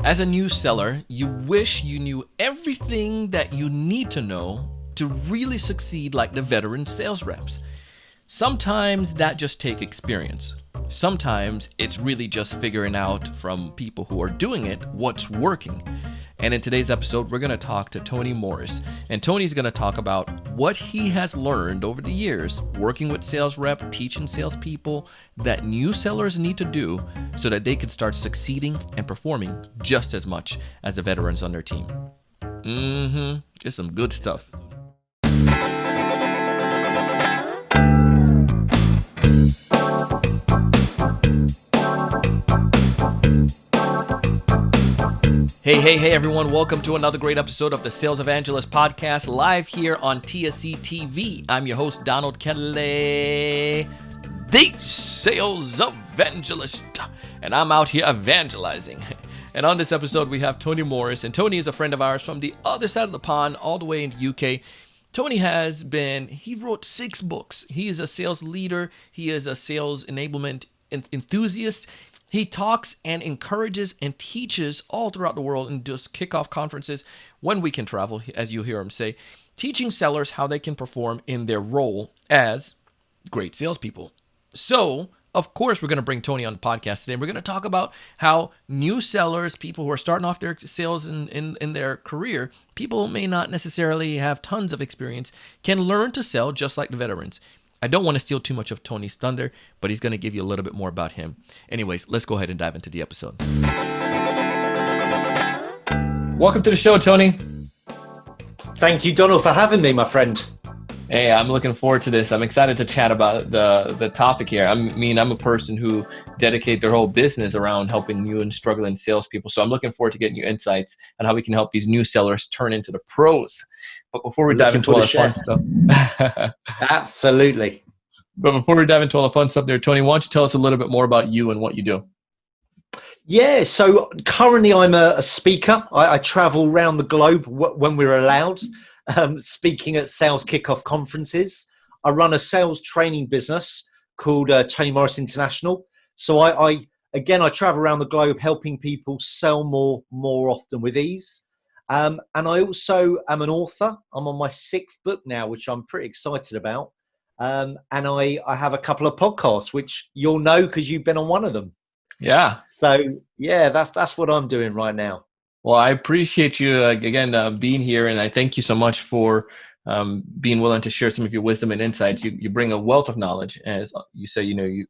As a new seller, you wish you knew everything that you need to know to really succeed like the veteran sales reps. Sometimes that just takes experience. Sometimes it's really just figuring out from people who are doing it what's working. And in today's episode, we're going to talk to Tony Morris. And Tony's going to talk about what he has learned over the years working with sales rep, teaching salespeople that new sellers need to do so that they can start succeeding and performing just as much as the veterans on their team. Just some good stuff. Hey everyone, welcome to another great episode of the Sales Evangelist Podcast, live here on TSE TV. I'm your host, Donald Kelly, the Sales Evangelist, and I'm out here evangelizing. And on this episode, we have Tony Morris, and Tony is a friend of ours from the other side of the pond, all the way in the UK. Tony he wrote 6 books. He is a sales leader. He is a sales enablement enthusiast. He talks and encourages and teaches all throughout the world and does kickoff conferences when we can travel, as you hear him say, teaching sellers how they can perform in their role as great salespeople. So, of course, we're going to bring Tony on the podcast today. We're going to talk about how new sellers, people who are starting off their sales in their career, people who may not necessarily have tons of experience, can learn to sell just like the veterans. I don't want to steal too much of Tony's thunder, but he's going to give you a little bit more about him. Anyways, let's go ahead and dive into the episode. Welcome to the show, Tony. Thank you, Donald, for having me, my friend. Hey, I'm looking forward to this. I'm excited to chat about the topic here. I'm a person who dedicate their whole business around helping new and struggling salespeople. So I'm looking forward to getting your insights on how we can help these new sellers turn into the pros. But before we dive into all the fun stuff. Absolutely. But before we dive into all the fun stuff there, Tony, why don't you tell us a little bit more about you and what you do? Yeah, so currently I'm a speaker. I travel around the globe when we're allowed, speaking at sales kickoff conferences. I run a sales training business called Tony Morris International. So I travel around the globe helping people sell more often with ease. And I also am an author. I'm on my 6th book now, which I'm pretty excited about. And I have a couple of podcasts, which you'll know because you've been on one of them. Yeah. So, yeah, that's what I'm doing right now. Well, I appreciate you, again, being here. And I thank you so much for being willing to share some of your wisdom and insights. You bring a wealth of knowledge, as you say,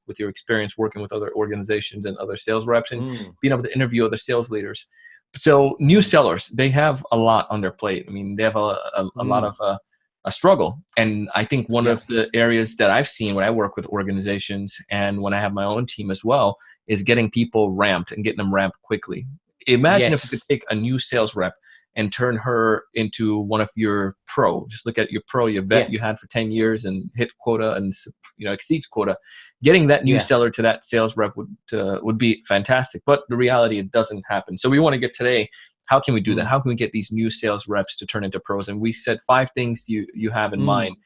with your experience working with other organizations and other sales reps and being able to interview other sales leaders. So new sellers, they have a lot on their plate. I mean, they have a lot of a struggle. And I think one of the areas that I've seen when I work with organizations and when I have my own team as well is getting people ramped and getting them ramped quickly. Imagine if you could take a new sales rep and turn her into one of your pro. Just look at your pro, your vet you had for 10 years and hit quota and exceeds quota. Getting that new seller to that sales rep would be fantastic. But the reality, it doesn't happen. So we want to get today, how can we do that? How can we get these new sales reps to turn into pros? And we said 5 things you have in mind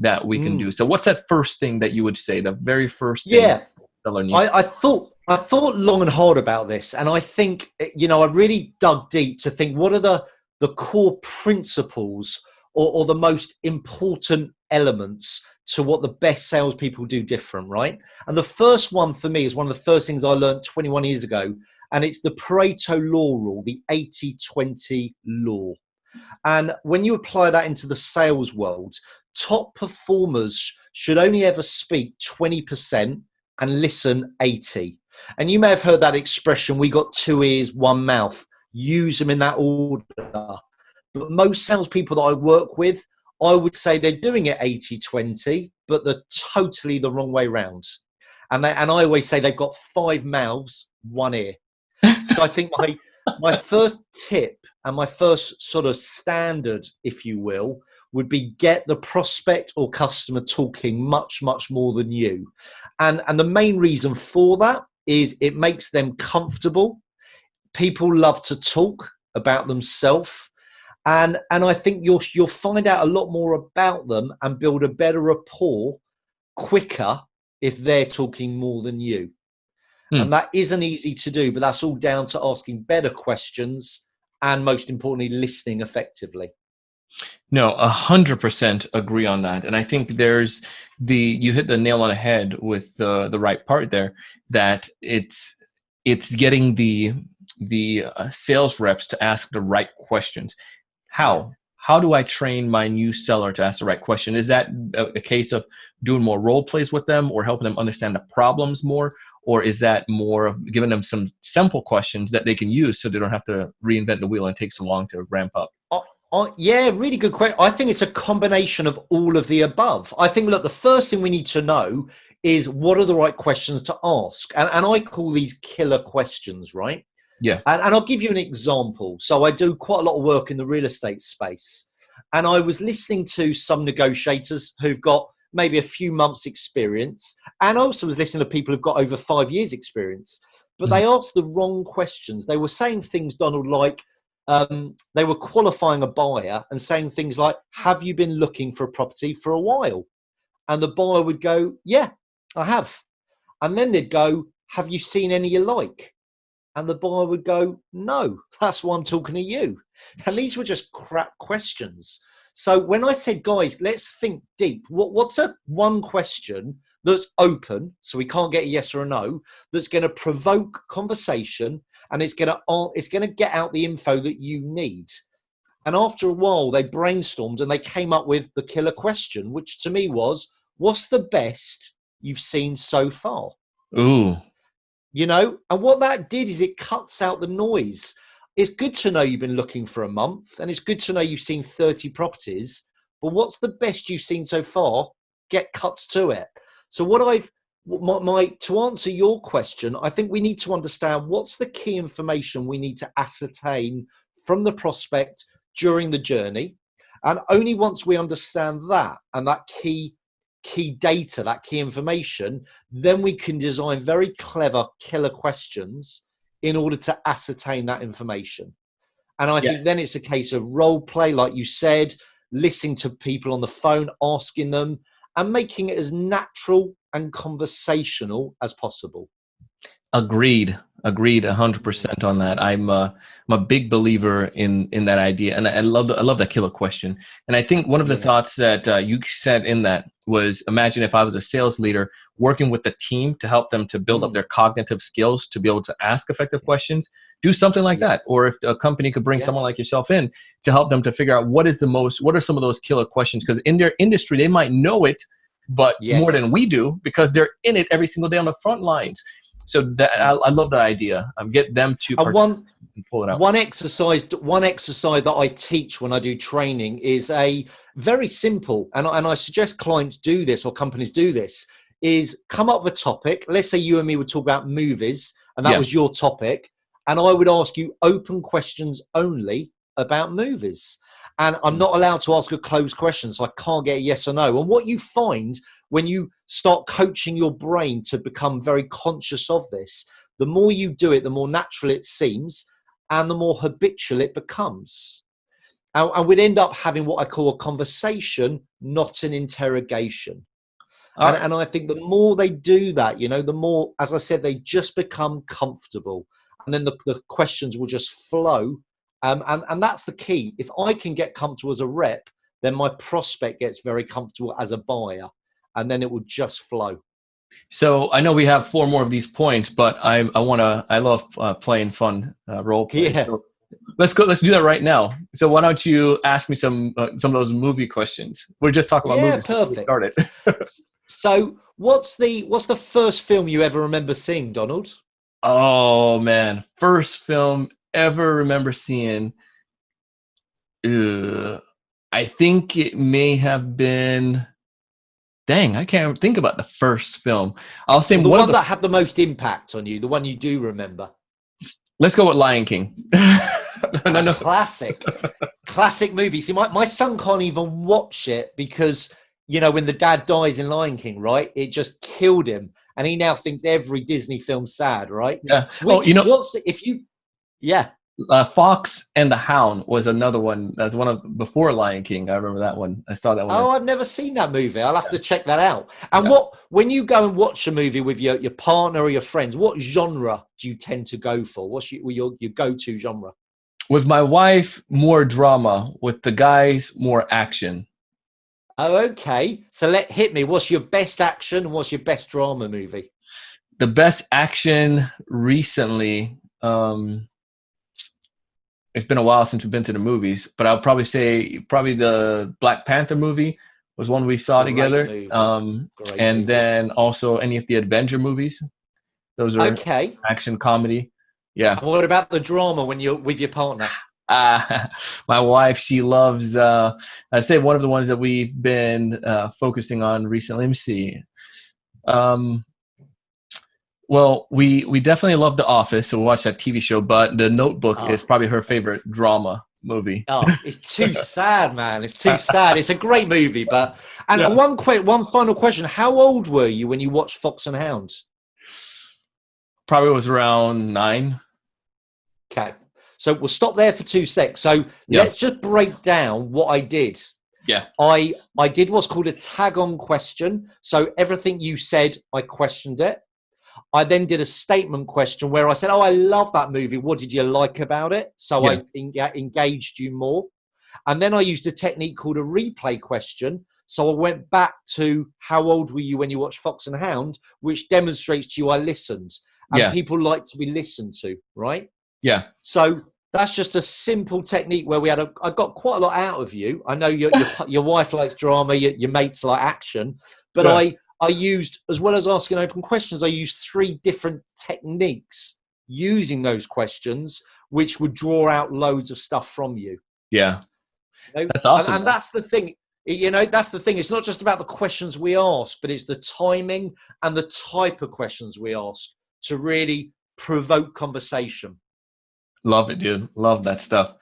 that we can do. So what's that first thing that you would say, the very first thing seller needs? I thought long and hard about this. And I think, I really dug deep to think, what are the core principles or the most important elements to what the best salespeople do different, right? And the first one for me is one of the first things I learned 21 years ago. And it's the Pareto law rule, the 80-20 law. And when you apply that into the sales world, top performers should only ever speak 20% and listen 80%. And you may have heard that expression, we got 2 ears, 1 mouth. Use them in that order. But most salespeople that I work with, I would say they're doing it 80-20, but they're totally the wrong way round. And I always say they've got 5 mouths, 1 ear. So I think my first tip and my first sort of standard, if you will, would be get the prospect or customer talking much, much more than you. And the main reason for that is it makes them comfortable. People love to talk about themselves. And I think you'll find out a lot more about them and build a better rapport quicker if they're talking more than you. And that isn't easy to do, but that's all down to asking better questions and, most importantly, listening effectively. No, 100% agree on that. And I think you hit the nail on the head with the right part there, that it's getting the sales reps to ask the right questions. Yeah. How do I train my new seller to ask the right question? Is that a case of doing more role plays with them, or helping them understand the problems more? Or is that more of giving them some simple questions that they can use so they don't have to reinvent the wheel and take so long to ramp up? Yeah, really good question. I think it's a combination of all of the above. I think, look, the first thing we need to know is what are the right questions to ask. And I call these killer questions, right? Yeah. And I'll give you an example. So I do quite a lot of work in the real estate space. And I was listening to some negotiators who've got maybe a few months experience, and also was listening to people who've got over 5 years experience. But they asked the wrong questions. They were saying things, Donald, like, they were qualifying a buyer and saying things like, have you been looking for a property for a while? And the buyer would go, yeah, I have. And then they'd go, have you seen any you like? And the buyer would go, no, that's why I'm talking to you. And these were just crap questions. So when I said, guys, let's think deep, what's one question that's open, so we can't get a yes or a no, that's going to provoke conversation, and it's going to get out the info that you need. And after a while, they brainstormed and they came up with the killer question, which to me was, what's the best you've seen so far? Ooh. And what that did is it cuts out the noise. It's good to know you've been looking for a month, and it's good to know you've seen 30 properties, but what's the best you've seen so far? Get cuts to it. So to answer your question, I think we need to understand what's the key information we need to ascertain from the prospect during the journey. And only once we understand that and that key data, that key information, then we can design very clever killer questions in order to ascertain that information. And I think then it's a case of role play, like you said, listening to people on the phone, asking them, and making it as natural and conversational as possible. Agreed 100% on that. I'm a big believer in that idea, and I love that killer question. And I think one of the thoughts that you said in that was, imagine if I was a sales leader working with the team to help them to build up their cognitive skills to be able to ask effective questions. Do something like that. Or if a company could bring someone like yourself in to help them to figure out what are some of those killer questions, because in their industry they might know it, but more than we do, because they're in it every single day on the front lines. So that I love that idea. Get them to pull it out. One exercise that I teach when I do training is a very simple, and I suggest clients do this or companies do this, is come up with a topic. Let's say you and me would talk about movies, and that was your topic, and I would ask you open questions only about movies. And I'm not allowed to ask a closed question, so I can't get a yes or no. And what you find when you start coaching your brain to become very conscious of this, the more you do it, the more natural it seems, and the more habitual it becomes. And we'd end up having what I call a conversation, not an interrogation. And I think the more they do that, the more, as I said, they just become comfortable. And then the questions will just flow. And that's the key. If I can get comfortable as a rep, then my prospect gets very comfortable as a buyer, and then it will just flow. So I know we have 4 more of these points, but I love playing fun role play. Yeah. So let's do that right now. So why don't you ask me some of those movie questions? We're just talking about movies. Perfect. Started. So what's the first film you ever remember seeing, Donald? Oh man, first film ever remember seeing. I think it may have been. Dang, I can't think about the first film. I'll say the one that had the most impact on you, the one you do remember. Let's go with Lion King. No. Classic movie. See, my son can't even watch it because, when the dad dies in Lion King, right? It just killed him. And he now thinks every Disney film's sad, right? Yeah. Yeah. Fox and the Hound was another one. That's one of before Lion King. I remember that one. I saw that one. Oh, I've never seen that movie. I'll have to check that out. And Yeah. when you go and watch a movie with your partner or your friends, what genre do you tend to go for? What's your go-to genre? With my wife, more drama. With the guys, more action. Oh, okay. So hit me. What's your best action and what's your best drama movie? The best action recently. It's been a while since we've been to the movies, but I'll probably say the Black Panther movie was one we saw Great together. movie. Great And movie. then also any of the Avenger movies. Those are Okay. action comedy. Yeah. And what about the drama when you're with your partner? My wife, she loves, I'd say one of the ones that we've been focusing on recently. Let me see. Well, we definitely love The Office, so we watch that TV show, but The Notebook is probably her favorite drama movie. Oh, it's too sad, man. It's too sad. It's a great movie, but Yeah. one final question. How old were you when you watched Fox and Hounds? Probably was around 9. Okay. So we'll stop there for 2 secs. So let's just break down what I did. Yeah. I did what's called a tag-on question. So everything you said, I questioned it. I then did a statement question where I said, oh, I love that movie. What did you like about it? So I engaged you more. And then I used a technique called a replay question. So I went back to how old were you when you watched Fox and Hound, which demonstrates to you I listened. And people like to be listened to, right? Yeah. So that's just a simple technique where I got quite a lot out of you. I know your wife likes drama, your mates like action, but I used, as well as asking open questions, I used 3 different techniques using those questions, which would draw out loads of stuff from you. Yeah. You know? That's awesome. And that's the thing. That's the thing. It's not just about the questions we ask, but it's the timing and the type of questions we ask to really provoke conversation. Love it, dude. Love that stuff.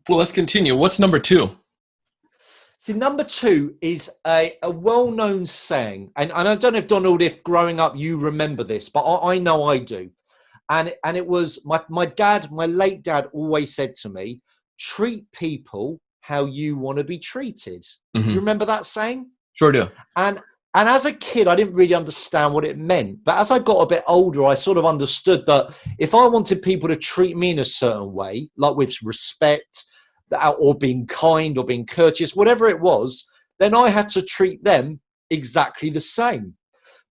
Well, let's continue. What's number 2? See, number 2 is a well-known saying, and I don't know if Donald, if growing up you remember this, but I know I do. And it was my late dad always said to me, treat people how you want to be treated. Mm-hmm. You remember that saying? Sure do. And as a kid, I didn't really understand what it meant. But as I got a bit older, I sort of understood that if I wanted people to treat me in a certain way, like with respect, or being kind or being courteous, whatever it was, then I had to treat them exactly the same.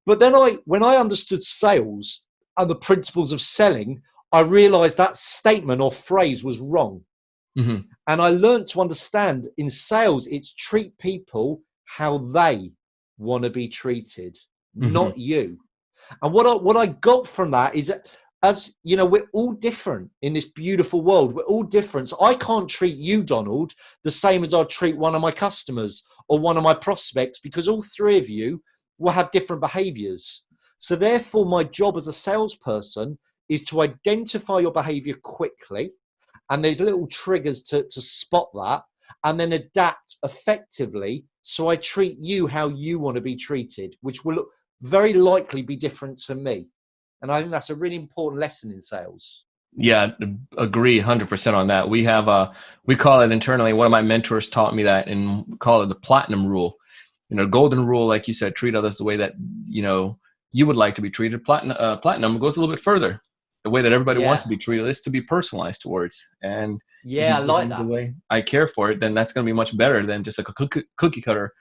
But then when I understood sales and the principles of selling, I realized that statement or phrase was wrong. Mm-hmm. And I learned to understand in sales, it's treat people how they want to be treated, not you. And what I got from that is that, as you know, we're all different in this beautiful world. We're all different. So I can't treat you, Donald, the same as I'd treat one of my customers or one of my prospects, because all 3 of you will have different behaviors. So therefore, my job as a salesperson is to identify your behavior quickly. And there's little triggers to spot that, and then adapt effectively. So I treat you how you want to be treated, which will very likely be different to me. And I think that's a really important lesson in sales. Yeah, agree 100% on that. We have we call it internally, one of my mentors taught me that, and we call it the platinum rule. Golden rule, like you said, treat others the way that, you would like to be treated. Platinum goes a little bit further. The way that everybody wants to be treated is to be personalized towards. And I like that. The way I care for it, then that's going to be much better than just like a cookie cutter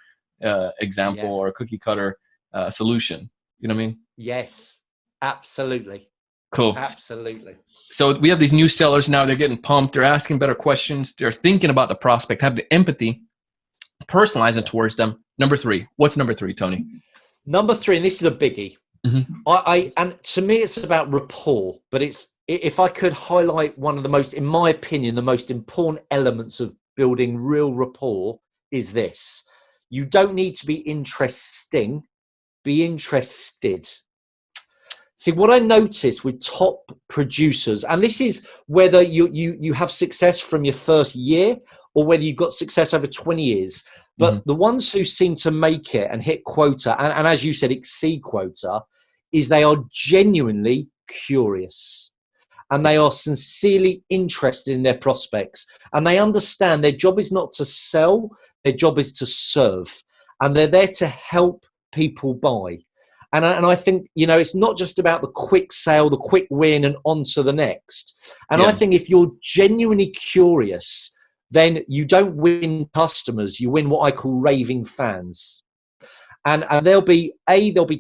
example or a cookie cutter solution. You know what I mean? Yes, absolutely. Cool. Absolutely. So we have these new sellers now. They're getting pumped. They're asking better questions. They're thinking about the prospect, have the empathy, personalize it towards them. Number 3. What's number 3, Tony? Number 3, and this is a biggie. Mm-hmm. And to me, it's about rapport. But if I could highlight one of the most, in my opinion, the most important elements of building real rapport is this: you don't need to be interesting, be interested. See, what I notice with top producers, and this is whether you have success from your first year or whether you've got success over 20 years, but the ones who seem to make it and hit quota, and as you said, exceed quota, is they are genuinely curious. and they are sincerely interested in their prospects, and they understand their job is not to sell, their job is to serve, and they're there to help people buy. And I think, it's not just about the quick sale, the quick win, and on to the next. And I think if you're genuinely curious, then you don't win customers, you win what I call raving fans. And they'll be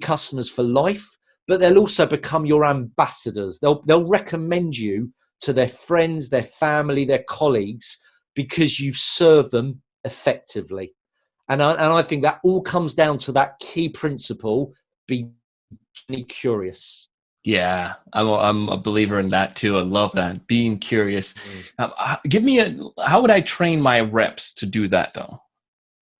customers for life, but they'll also become your ambassadors. They'll recommend you to their friends, their family, their colleagues, because you've served them effectively. And I think that all comes down to that key principle: be curious. Yeah, I'm a believer in that too. I love that, being curious. How would I train my reps to do that though?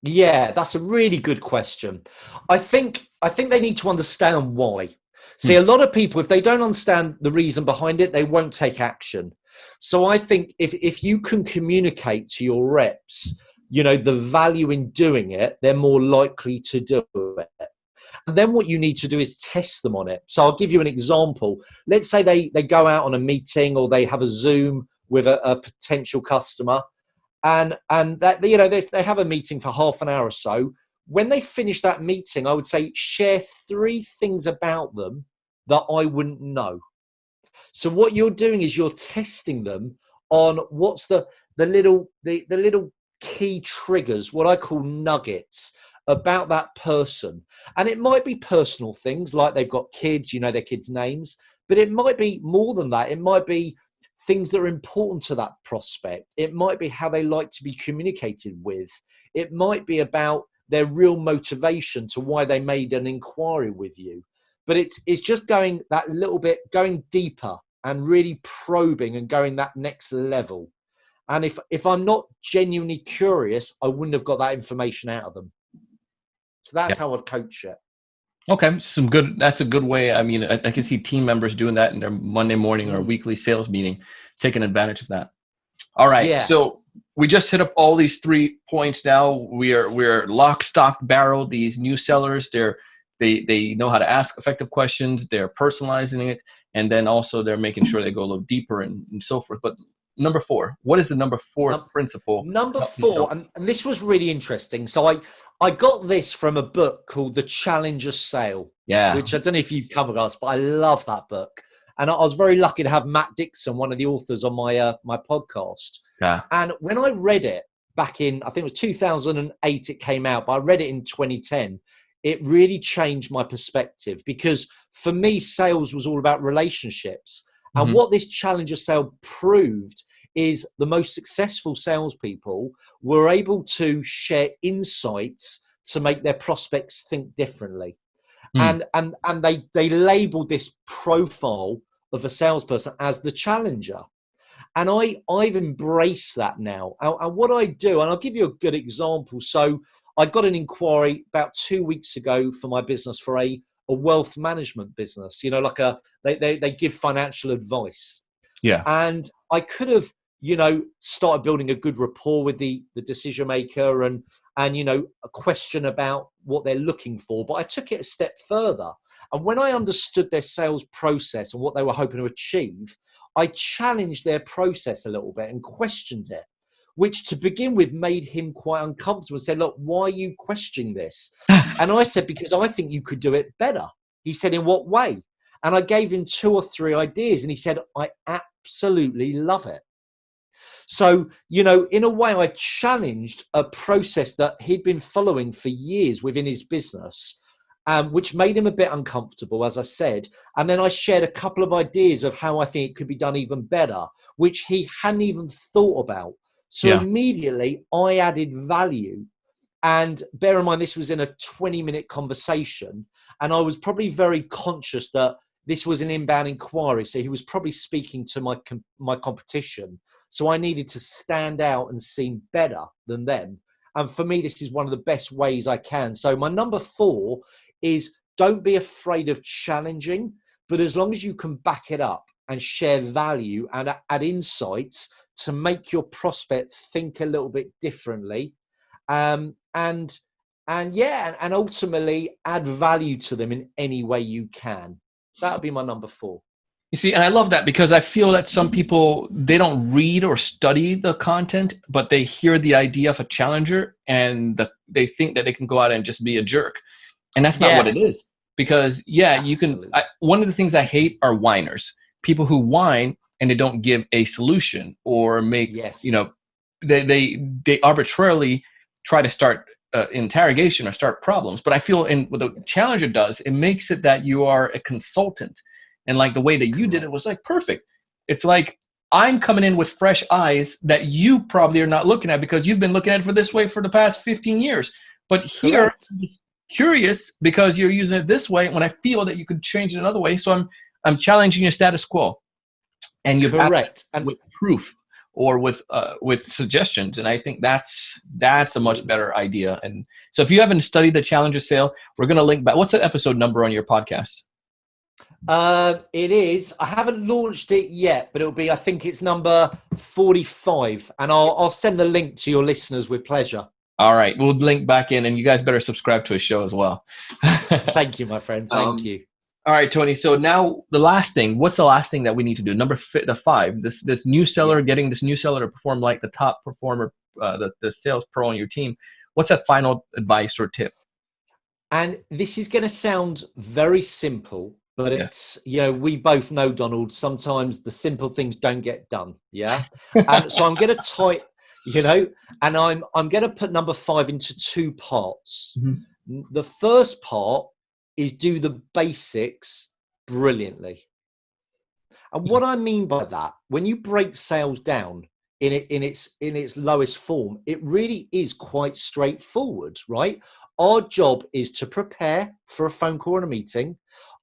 Yeah, that's a really good question. I think they need to understand why. See, a lot of people, if they don't understand the reason behind it, they won't take action. So I think if you can communicate to your reps, the value in doing it, they're more likely to do it. And then what you need to do is test them on it. So I'll give you an example. Let's say they go out on a meeting, or they have a Zoom with a potential customer, and that they have a meeting for half an hour or so. When they finish that meeting, I would say share 3 things about them that I wouldn't know. So what you're doing is you're testing them on what's the little key triggers, what I call nuggets about that person. And it might be personal things like they've got kids, their kids' names, but it might be more than that. It might be things that are important to that prospect. It might be how they like to be communicated with. It might be about their real motivation to why they made an inquiry with you. But it's just going that little bit, going deeper and really probing and going that next level. And if I'm not genuinely curious, I wouldn't have got that information out of them. So that's how I'd coach it. Okay, that's a good way. I mean, I can see team members doing that in their Monday morning or weekly sales meeting, taking advantage of that. All right. Yeah. So we just hit up all these 3 points now. We're lock, stock, barrel. These new sellers, they know how to ask effective questions. They're personalizing it. And then also they're making sure they go a little deeper and so forth. But number 4, what is the number 4 principle? Number 4, and this was really interesting. So I got this from a book called The Challenger Sale, which I don't know if you've come across, but I love that book. And I was very lucky to have Matt Dixon, one of the authors, on my podcast. Yeah. And when I read it back in, I think it was 2008 it came out, but I read it in 2010. It really changed my perspective, because for me, sales was all about relationships. And what this Challenger Sale proved is the most successful salespeople were able to share insights to make their prospects think differently. And they labeled this profile of a salesperson as the challenger. And I've embraced that now. And what I do, and I'll give you a good example. So I got an inquiry about 2 weeks ago for my business, for a wealth management business, they give financial advice. Yeah. And I could have, started building a good rapport with the decision maker and a question about what they're looking for. But I took it a step further. And when I understood their sales process and what they were hoping to achieve, I challenged their process a little bit and questioned it, which to begin with made him quite uncomfortable and said, look, why are you questioning this? And I said, because I think you could do it better. He said, in what way? And I gave him 2 or 3 ideas, and he said, I absolutely love it. So, in a way, I challenged a process that he'd been following for years within his business, which made him a bit uncomfortable, as I said. And then I shared a couple of ideas of how I think it could be done even better, which he hadn't even thought about. So immediately I added value. And bear in mind, this was in a 20-minute conversation. And I was probably very conscious that this was an inbound inquiry. So he was probably speaking to my competition. So I needed to stand out and seem better than them. And for me, this is one of the best ways I can. So my number 4 is, don't be afraid of challenging, but as long as you can back it up and share value and add insights to make your prospect think a little bit differently, and ultimately add value to them in any way you can. That would be my number 4. You see, and I love that because I feel that some people, they don't read or study the content, but they hear the idea of a challenger and they think that they can go out and just be a jerk. And that's not what Yeah, it is. Because yeah, absolutely. one of the things I hate are whiners. People who whine and they don't give a solution or make, Yes, they arbitrarily try to start interrogation or start problems. But I feel in what the challenger does, it makes it that you are a consultant. And like the way that you did it correct. was like perfect. It's like I'm coming in with fresh eyes that you probably are not looking at because you've been looking at it for this way for the past 15 years. But here, Correct. I'm just curious because you're using it this way when I feel that you could change it another way. So I'm challenging your status quo, and you back it Correct. And with proof or with suggestions. And I think that's a much absolutely. better idea. And so if you haven't studied the Challenger sale, we're going to link back. What's the episode number on your podcast? It is. I haven't launched it yet, but it'll be. I think it's number 45, and I'll send the link to your listeners with pleasure. All right, we'll link back in, and you guys better subscribe to his show as well. Thank you, my friend. Thank you. All right, Tony. So now the last thing. What's the last thing that we need to do? The 5. This new seller, Yeah. getting this new seller to perform like the top performer, the sales pro on your team. What's that final advice or tip? And this is going to sound very simple, but Yeah. it's, we both know, Donald, sometimes the simple things don't get done. Yeah. And so I'm going to and I'm going to put number 5 into 2 parts. Mm-hmm. The first part is do the basics brilliantly. And what I mean by that, when you break sales down in its lowest form, it really is quite straightforward, right? Our job is to prepare for a phone call and a meeting.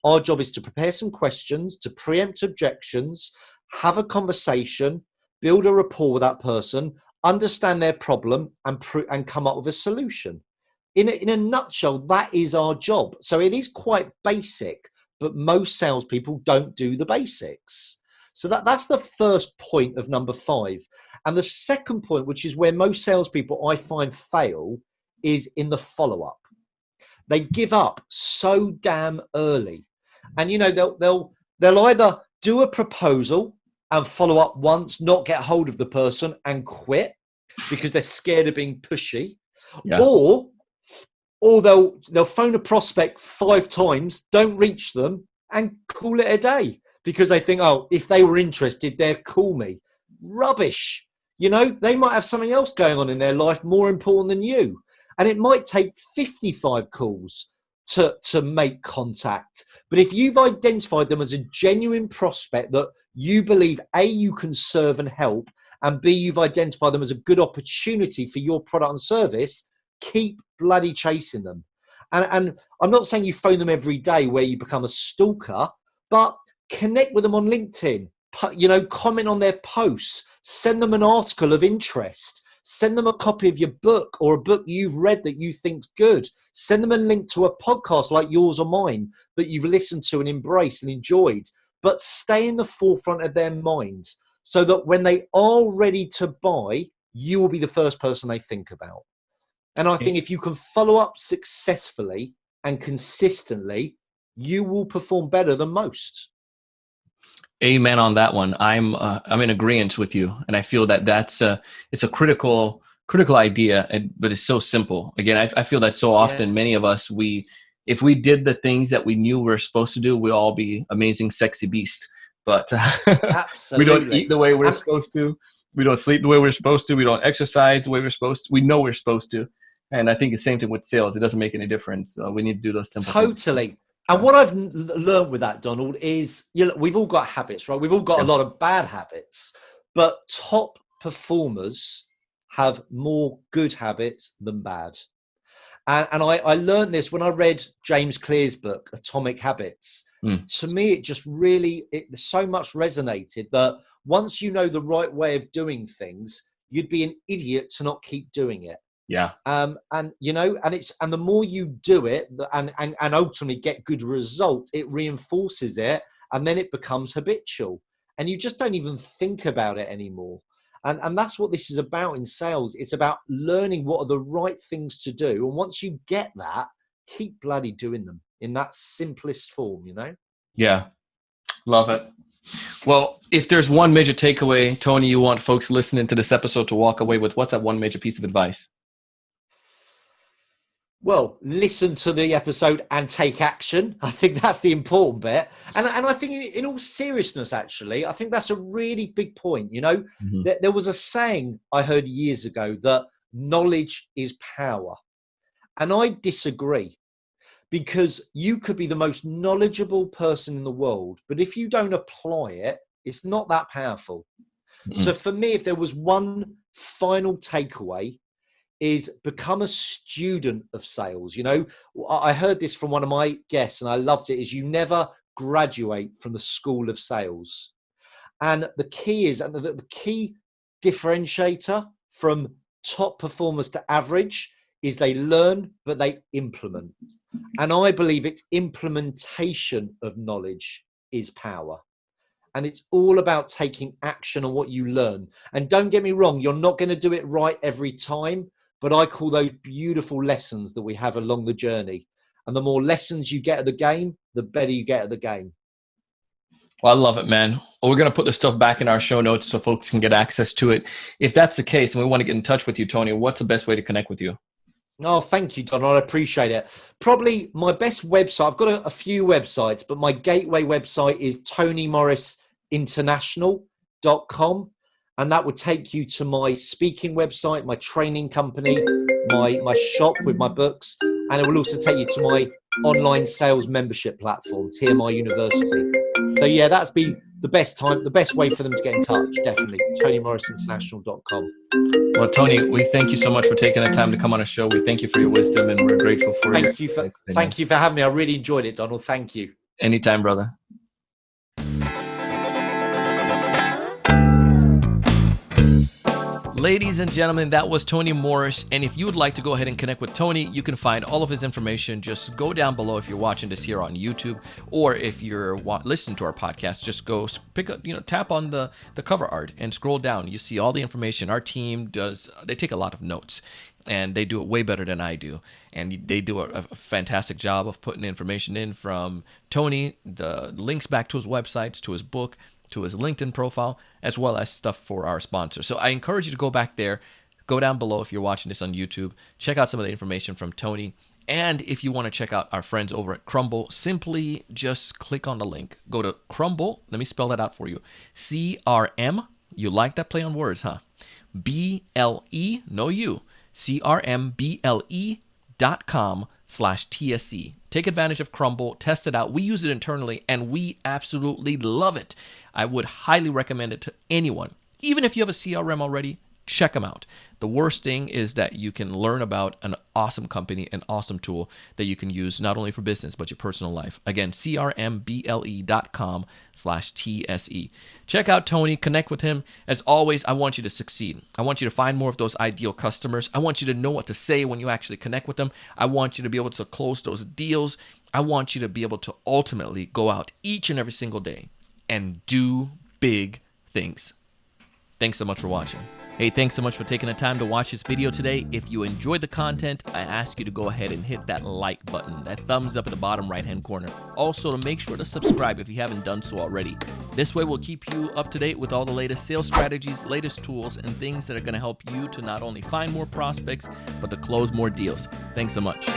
Our job is to prepare some questions, to preempt objections, have a conversation, build a rapport with that person, understand their problem, and come up with a solution. In a nutshell, that is our job. So it is quite basic, but most salespeople don't do the basics. So that's the first point of number 5. And the second point, which is where most salespeople I find fail, is in the follow-up. They give up so damn early. And they'll either do a proposal and follow up once, not get hold of the person and quit because they're scared of being pushy. Yeah. Or they'll phone a prospect 5 times, don't reach them, and call it a day because they think, oh, if they were interested, they'd call me. Rubbish. They might have something else going on in their life more important than you. And it might take 55 calls to make contact. But if you've identified them as a genuine prospect that you believe, A, you can serve and help, and B, you've identified them as a good opportunity for your product and service, keep bloody chasing them. And I'm not saying you phone them every day where you become a stalker, but connect with them on LinkedIn, comment on their posts, send them an article of interest, send them a copy of your book or a book you've read that you think's good, send them a link to a podcast like yours or mine that you've listened to and embraced and enjoyed, but stay in the forefront of their minds so that when they are ready to buy, you will be the first person they think about. And I think if you can follow up successfully and consistently, you will perform better than most. Amen on that one. I'm in agreement with you, and I feel that it's a critical idea, but it's so simple. Again, I feel that so often many of us, if we did the things that we knew we were supposed to do, we'd all be amazing, sexy beasts. But we don't eat the way we're supposed to. We don't sleep the way we're supposed to. We don't exercise the way we're supposed to. We know we're supposed to. And I think the same thing with sales. It doesn't make any difference. We need to do those simple things. Totally. And what I've learned with that, Donald, is we've all got habits, right? We've all got a lot of bad habits, but top performers have more good habits than bad. And I learned this when I read James Clear's book, Atomic Habits. To me, it just really, so much resonated that once you know the right way of doing things, you'd be an idiot to not keep doing it. Yeah. And the more you do it and ultimately get good results, it reinforces it and then it becomes habitual and you just don't even think about it anymore. And that's what this is about in sales. It's about learning what are the right things to do. And once you get that, keep bloody doing them in that simplest form, Yeah. Love it. Well, if there's one major takeaway, Tony, you want folks listening to this episode to walk away with, what's that one major piece of advice? Well, listen to the episode and take action. I think that's the important bit. And I think in all seriousness, actually, I think that's a really big point. You know, there was a saying I heard years ago that knowledge is power. And I disagree, because you could be the most knowledgeable person in the world, but if you don't apply it, it's not that powerful. So for me, if there was one final takeaway, is become a student of sales. You know, I heard this from one of my guests and I loved it, is you never graduate from the school of sales. And the key is, and the key differentiator from top performers to average is they learn, but they implement. And I believe it's implementation of knowledge is power. And it's all about taking action on what you learn. And don't get me wrong, you're not going to do it right every time, but I call those beautiful lessons that we have along the journey. And the more lessons you get at the game, the better you get at the game. Well, I love it, man. Well, we're going to put the stuff back in our show notes so folks can get access to it. If that's the case, and we want to get in touch with you, Tony, what's the best way to connect with you? Oh, thank you, Donald. I appreciate it. Probably my best website, I've got a few websites, but my gateway website is TonyMorrisInternational.com. And that would take you to my speaking website, my training company, my shop with my books. And it will also take you to my online sales membership platform, TMI University. So yeah, that's be the best way for them to get in touch. Definitely. TonyMorrisInternational.com. Well, Tony, we thank you so much for taking the time to come on a show. We thank you for your wisdom, and we're grateful for Thank you for having me. I really enjoyed it, Donald. Thank you. Anytime, brother. Ladies and gentlemen, that was Tony Morris. And if you would like to go ahead and connect with Tony, you can find all of his information. Just go down below if you're watching this here on YouTube, or if you're listening to our podcast, just go pick up, tap on the cover art and scroll down. You see all the information. Our team they take a lot of notes, and they do it way better than I do. And they do a fantastic job of putting information in from Tony, the links back to his websites, to his book, to his LinkedIn profile, as well as stuff for our sponsors. So I encourage you to go back there, go down below if you're watching this on YouTube, check out some of the information from Tony. And if you want to check out our friends over at Crumble, simply just click on the link. Go to Crumble. Let me spell that out for you. CRM. You like that play on words, huh? BLE, no U. CRMBLE.com/TSE. Take advantage of Crumble, test it out. We use it internally and we absolutely love it. I would highly recommend it to anyone. Even if you have a CRM already, check them out. The worst thing is that you can learn about an awesome company, an awesome tool that you can use not only for business, but your personal life. Again, CRMBLE.com/TSE. Check out Tony, connect with him. As always, I want you to succeed. I want you to find more of those ideal customers. I want you to know what to say when you actually connect with them. I want you to be able to close those deals. I want you to be able to ultimately go out each and every single day and do big things. Thanks so much for watching. Hey, thanks so much for taking the time to watch this video today. If you enjoyed the content, I ask you to go ahead and hit that like button, that thumbs up in the bottom right-hand corner. Also, to make sure to subscribe if you haven't done so already. This way, we'll keep you up to date with all the latest sales strategies, latest tools, and things that are going to help you to not only find more prospects, but to close more deals. Thanks so much.